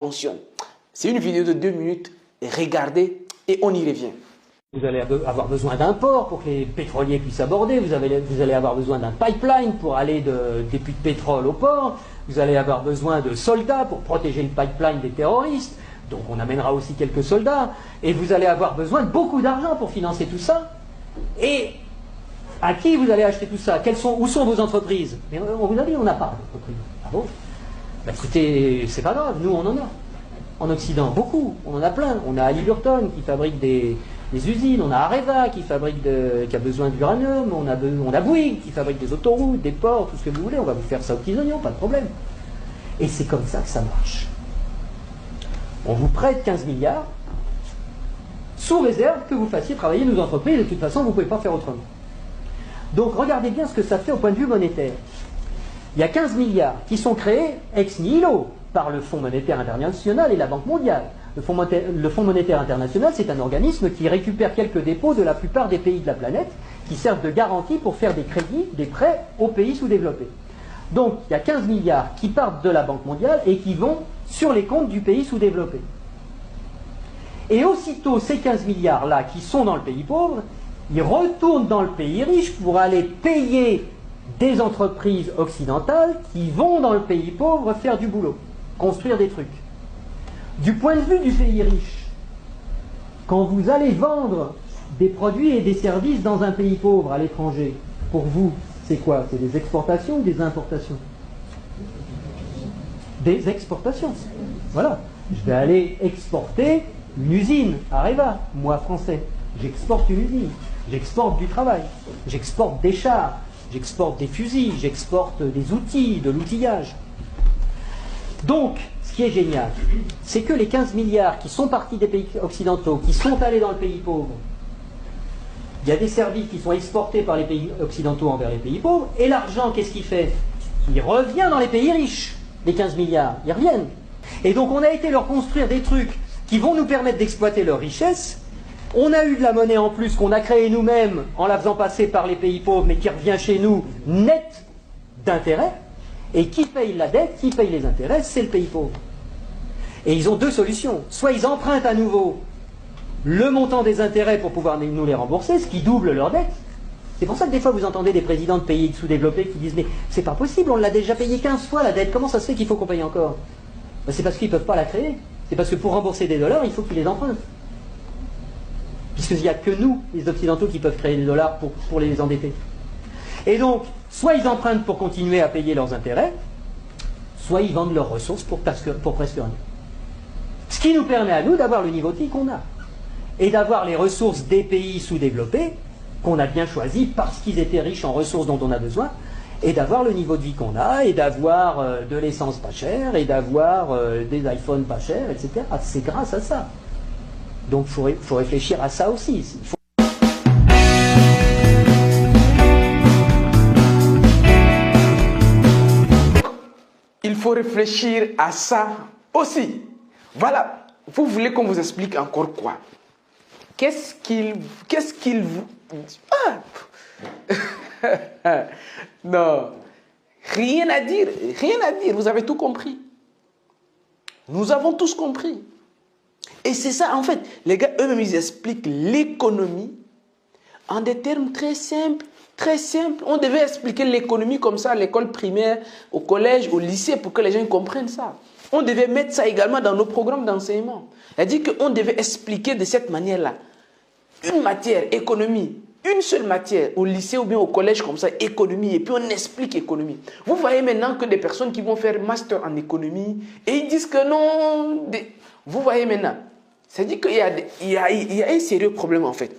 fonctionne. C'est une vidéo de 2 minutes, regardez et on y revient. Vous allez avoir besoin d'un port pour que les pétroliers puissent aborder, vous allez avoir besoin d'un pipeline pour aller des puits de pétrole au port, vous allez avoir besoin de soldats pour protéger le pipeline des terroristes, donc on amènera aussi quelques soldats, et vous allez avoir besoin de beaucoup d'argent pour financer tout ça. Et à qui vous allez acheter tout ça? Où sont vos entreprises? Mais on vous a dit, on n'a pas d'entreprise. Ah bon? Bah écoutez, c'est pas grave, nous on en a. En Occident, beaucoup, on en a plein. On a Halliburton qui fabrique des usines, on a Areva qui a besoin d'uranium, on a Bouygues qui fabrique des autoroutes, des ports, tout ce que vous voulez, on va vous faire ça aux petits oignons, pas de problème. Et c'est comme ça que ça marche. On vous prête 15 milliards, sous réserve que vous fassiez travailler nos entreprises, de toute façon vous ne pouvez pas faire autrement. Donc regardez bien ce que ça fait au point de vue monétaire. Il y a 15 milliards qui sont créés ex nihilo par le Fonds monétaire international et la Banque mondiale. Le Fonds monétaire international, c'est un organisme qui récupère quelques dépôts de la plupart des pays de la planète qui servent de garantie pour faire des crédits, des prêts aux pays sous-développés. Donc il y a 15 milliards qui partent de la Banque mondiale et qui vont sur les comptes du pays sous-développé. Et aussitôt ces 15 milliards-là qui sont dans le pays pauvre, ils retournent dans le pays riche pour aller payer des entreprises occidentales qui vont dans le pays pauvre faire du boulot, construire des trucs. Du point de vue du pays riche, quand vous allez vendre des produits et des services dans un pays pauvre à l'étranger, pour vous, c'est quoi? C'est des exportations ou des importations? Des exportations. Voilà. Je vais aller exporter une usine, Areva, moi français. J'exporte une usine, j'exporte du travail, j'exporte des chars, j'exporte des fusils, j'exporte des outils, de l'outillage. Donc, ce qui est génial, c'est que les 15 milliards qui sont partis des pays occidentaux, qui sont allés dans le pays pauvre, il y a des services qui sont exportés par les pays occidentaux envers les pays pauvres, et l'argent, qu'est-ce qu'il fait? Il revient dans les pays riches, les 15 milliards, ils reviennent. Et donc on a été leur construire des trucs qui vont nous permettre d'exploiter leurs richesses. On a eu de la monnaie en plus qu'on a créée nous-mêmes en la faisant passer par les pays pauvres, mais qui revient chez nous net d'intérêts. Et qui paye la dette, qui paye les intérêts, c'est le pays pauvre. Et ils ont deux solutions. Soit ils empruntent à nouveau le montant des intérêts pour pouvoir nous les rembourser, ce qui double leur dette. C'est pour ça que des fois vous entendez des présidents de pays sous-développés qui disent « Mais c'est pas possible, on l'a déjà payé 15 fois la dette, comment ça se fait qu'il faut qu'on paye encore ?» C'est parce qu'ils ne peuvent pas la créer. C'est parce que pour rembourser des dollars, il faut qu'ils les empruntent. Puisqu'il n'y a que nous, les Occidentaux, qui peuvent créer des dollars pour les endetter. Et donc, soit ils empruntent pour continuer à payer leurs intérêts, soit ils vendent leurs ressources pour presque rien. Ce qui nous permet à nous d'avoir le niveau de vie qu'on a. Et d'avoir les ressources des pays sous-développés, qu'on a bien choisis parce qu'ils étaient riches en ressources dont on a besoin, et d'avoir le niveau de vie qu'on a, et d'avoir de l'essence pas chère, et d'avoir des iPhones pas chers, etc. C'est grâce à ça. Donc il faut réfléchir à ça aussi. Il faut réfléchir à ça aussi. Voilà. Vous voulez qu'on vous explique encore quoi? Qu'est-ce qu'il vous... Ah non. Rien à dire. Rien à dire. Vous avez tout compris. Nous avons tous compris. Et c'est ça, en fait. Les gars, eux-mêmes, ils expliquent l'économie en des termes très simples. Très simple. On devait expliquer l'économie comme ça à l'école primaire, au collège, au lycée, pour que les gens comprennent ça. On devait mettre ça également dans nos programmes d'enseignement. C'est-à-dire qu'on devait expliquer de cette manière-là. Une matière, économie, une seule matière, au lycée ou bien au collège comme ça, économie, et puis on explique économie. Vous voyez maintenant que des personnes qui vont faire master en économie, et ils disent que non... Vous voyez maintenant. C'est-à-dire qu'il y a un sérieux problème en fait.